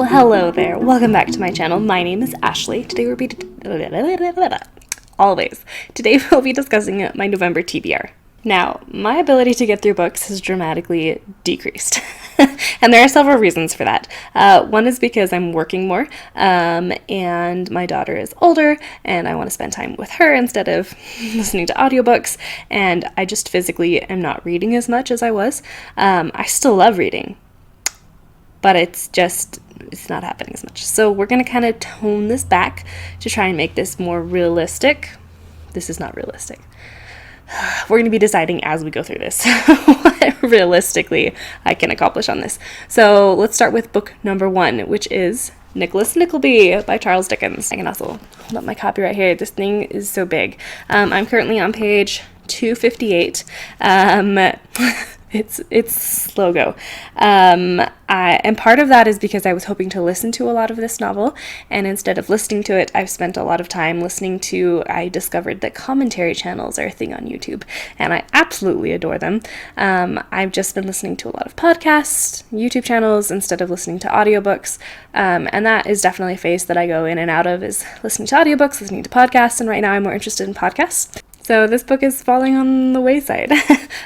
Well, hello there. Welcome back to my channel. My name is Ashley. Today we'll be discussing my November TBR. Now, my ability to get through books has dramatically decreased. And there are several reasons for that. One is because I'm working more, and my daughter is older, and I want to spend time with her instead of listening to audiobooks, and I just physically am not reading as much as I was. I still love reading, but it's not happening as much. So we're going to kind of tone this back to try and make this more realistic. This is not realistic. We're going to be deciding as we go through this what realistically I can accomplish on this. So let's start with book number 1, which is Nickleby by Charles Dickens. I can also hold up my copy right here. This thing is so big. I'm currently on page 258. It's slow go. And part of that is because I was hoping to listen to a lot of this novel, and instead of listening to it, I've spent a lot of time I discovered that commentary channels are a thing on YouTube, and I absolutely adore them. I've just been listening to a lot of podcasts, YouTube channels, instead of listening to audiobooks, and that is definitely a phase that I go in and out of, is listening to audiobooks, listening to podcasts, and right now I'm more interested in podcasts. So this book is falling on the wayside.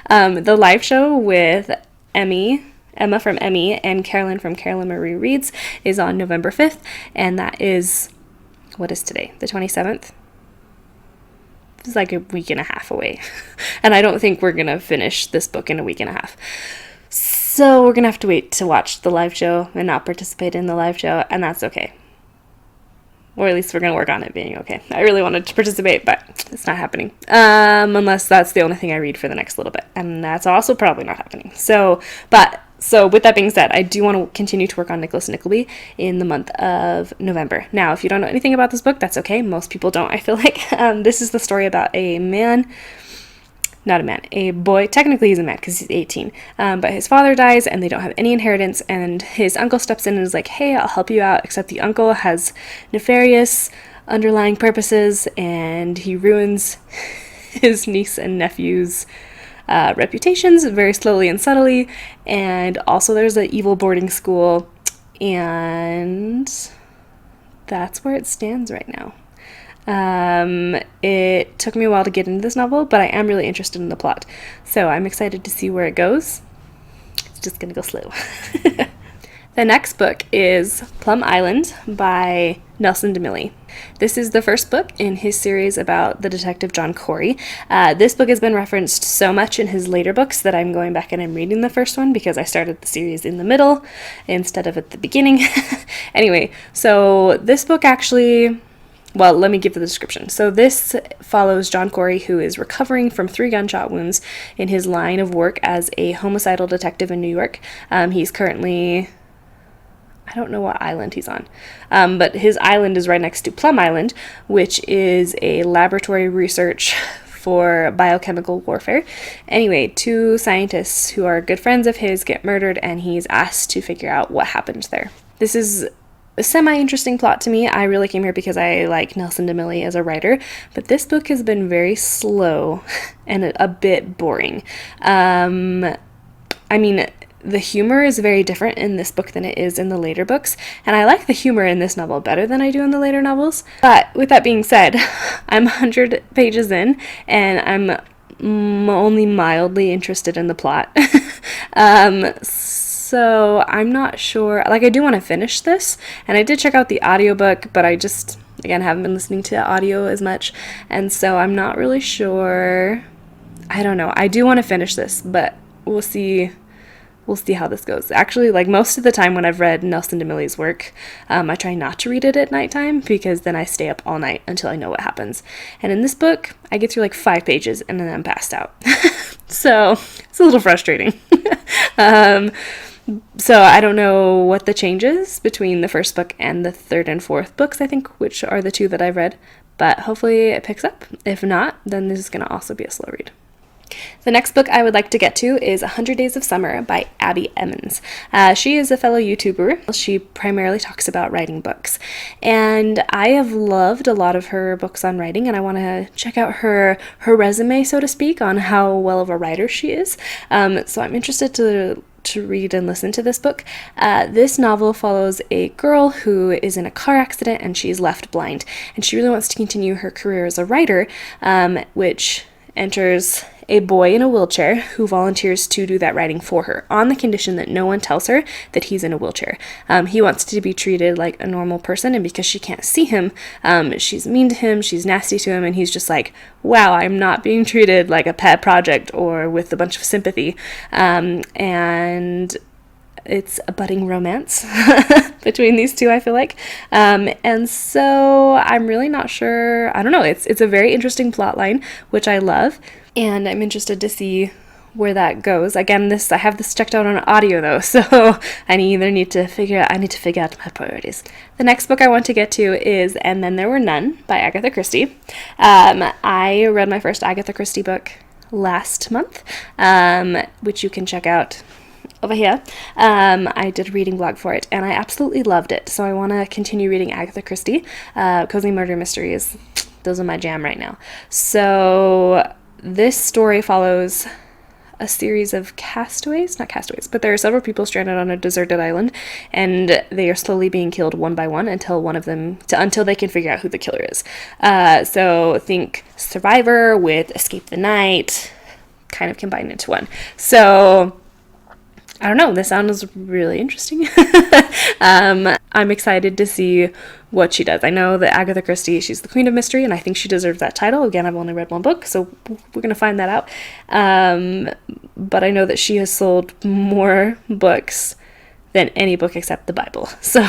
The live show with Emma from Emmy, and Carolyn from Carolyn Marie Reads is on November 5th, and that is, what is today? The 27th? It's like a week and a half away. And I don't think we're going to finish this book in a week and a half. So we're going to have to wait to watch the live show and not participate in the live show, and that's okay. Or at least we're going to work on it being okay. I really wanted to participate, but it's not happening. Unless that's the only thing I read for the next little bit. And that's also probably not happening. So with that being said, I do want to continue to work on Nickleby in the month of November. Now, if you don't know anything about this book, that's okay. Most people don't, I feel like. This is the story about a boy. Technically he's a man because he's 18, but his father dies and they don't have any inheritance, and his uncle steps in and is like, hey, I'll help you out, except the uncle has nefarious underlying purposes, and he ruins his niece and nephew's reputations very slowly and subtly, and also there's an evil boarding school, and that's where it stands right now. It took me a while to get into this novel, but I am really interested in the plot, so I'm excited to see where it goes. It's just gonna go slow. The next book is Plum Island by DeMille. This is the first book in his series about the detective John Corey. This book has been referenced so much in his later books that I'm going back and I'm reading the first one because I started the series in the middle instead of at the beginning. Anyway, so this book actually... Well, let me give the description. So this follows John Corey, who is recovering from 3 gunshot wounds in his line of work as a homicidal detective in New York. He's currently... I don't know what island he's on, but his island is right next to Plum Island, which is a laboratory research for biochemical warfare. Anyway, 2 scientists who are good friends of his get murdered, and he's asked to figure out what happened there. This is a semi-interesting plot to me. I really came here because I like DeMille as a writer, but this book has been very slow and a bit boring. I mean, the humor is very different in this book than it is in the later books, and I like the humor in this novel better than I do in the later novels. But with that being said, I'm 100 pages in, and I'm only mildly interested in the plot. So I'm not sure, like I do want to finish this, and I did check out the audiobook, but I just, again, haven't been listening to audio as much, and so I'm not really sure. I don't know. I do want to finish this, but we'll see how this goes. Actually, like most of the time when I've read DeMille's work, I try not to read it at nighttime because then I stay up all night until I know what happens. And in this book, I get through like 5 pages and then I'm passed out. So it's a little frustrating. So I don't know what the change is between the first book and the 3rd and 4th books, I think, which are the 2 that I've read. But hopefully it picks up. If not, then this is going to also be a slow read. The next book I would like to get to is 100 Days of Summer by Abbie Emmons. She is a fellow YouTuber. She primarily talks about writing books, and I have loved a lot of her books on writing, and I want to check out her resume, so to speak, on how well of a writer she is. So I'm interested to to read and listen to this book. This novel follows a girl who is in a car accident and she's left blind, and she really wants to continue her career as a writer, which enters a boy in a wheelchair who volunteers to do that writing for her on the condition that no one tells her that he's in a wheelchair. He wants to be treated like a normal person, and because she can't see him, she's mean to him, she's nasty to him, and he's just like, wow, I'm not being treated like a pet project or with a bunch of sympathy. And it's a budding romance between these two, I feel like. And so I'm really not sure. I don't know. It's a very interesting plot line, which I love. And I'm interested to see where that goes. Again, I have this checked out on audio though, so I need to figure out my priorities. The next book I want to get to is And Then There Were None by Agatha Christie. I read my first Agatha Christie book last month, which you can check out over here. I did a reading blog for it, and I absolutely loved it. So I want to continue reading Agatha Christie. Cozy murder mysteries, those are my jam right now. So this story follows a series of not castaways, but there are several people stranded on a deserted island, and they are slowly being killed one by one until they can figure out who the killer is. So think Survivor with Escape the Night, kind of combined into one. So I don't know, this sounds really interesting. I'm excited to see what she does. I know that Agatha Christie, she's the queen of mystery, and I think she deserves that title. Again, I've only read one book, so we're going to find that out. But I know that she has sold more books than any book except the Bible. So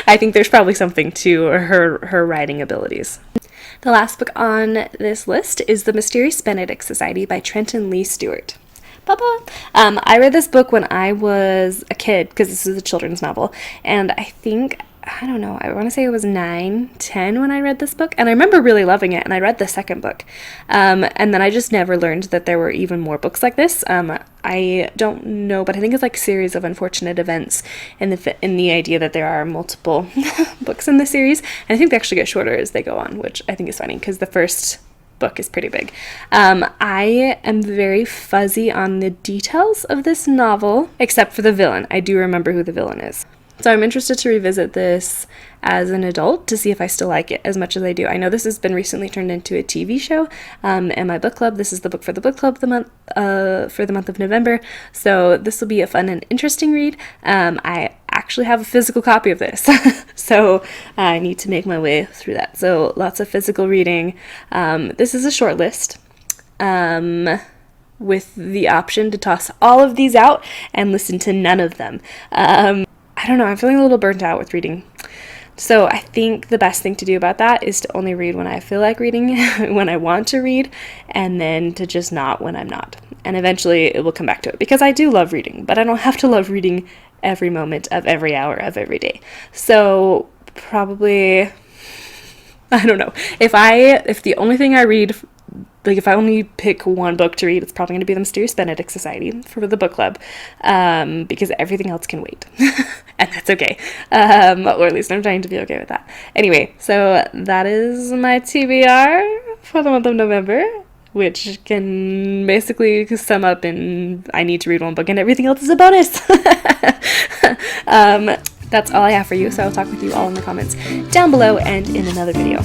I think there's probably something to her writing abilities. The last book on this list is The Mysterious Benedict Society by Trenton Lee Stewart. I read this book when I was a kid, because this is a children's novel, and I want to say I was 9, 10 when I read this book, and I remember really loving it, and I read the second book, and then I just never learned that there were even more books like this. I don't know, but I think it's like a series of unfortunate events in the idea that there are multiple books in the series, and I think they actually get shorter as they go on, which I think is funny, because the first book is pretty big. I am very fuzzy on the details of this novel, except for the villain. I do remember who the villain is. So I'm interested to revisit this as an adult to see if I still like it as much as I do. I know this has been recently turned into a TV show, and my book club. This is the book for the book club for the month of November. So this will be a fun and interesting read. I actually have a physical copy of this, so I need to make my way through that. So lots of physical reading. This is a short list, with the option to toss all of these out and listen to none of them. I don't know, I'm feeling a little burnt out with reading. So I think the best thing to do about that is to only read when I feel like reading, when I want to read, and then to just not when I'm not. And eventually it will come back to it, because I do love reading, but I don't have to love reading every moment of every hour of every day. So probably, I don't know, if the only thing I read, like if I only pick one book to read, it's probably going to be The Mysterious Benedict Society for the book club, because everything else can wait, and that's okay, or at least I'm trying to be okay with that. Anyway, so that is my TBR for the month of November, which can basically sum up in I need to read one book and everything else is a bonus. That's all I have for you, so I'll talk with you all in the comments down below and in another video.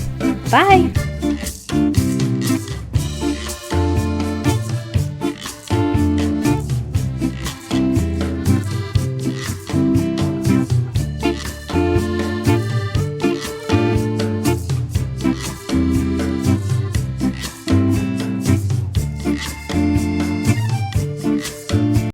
Bye!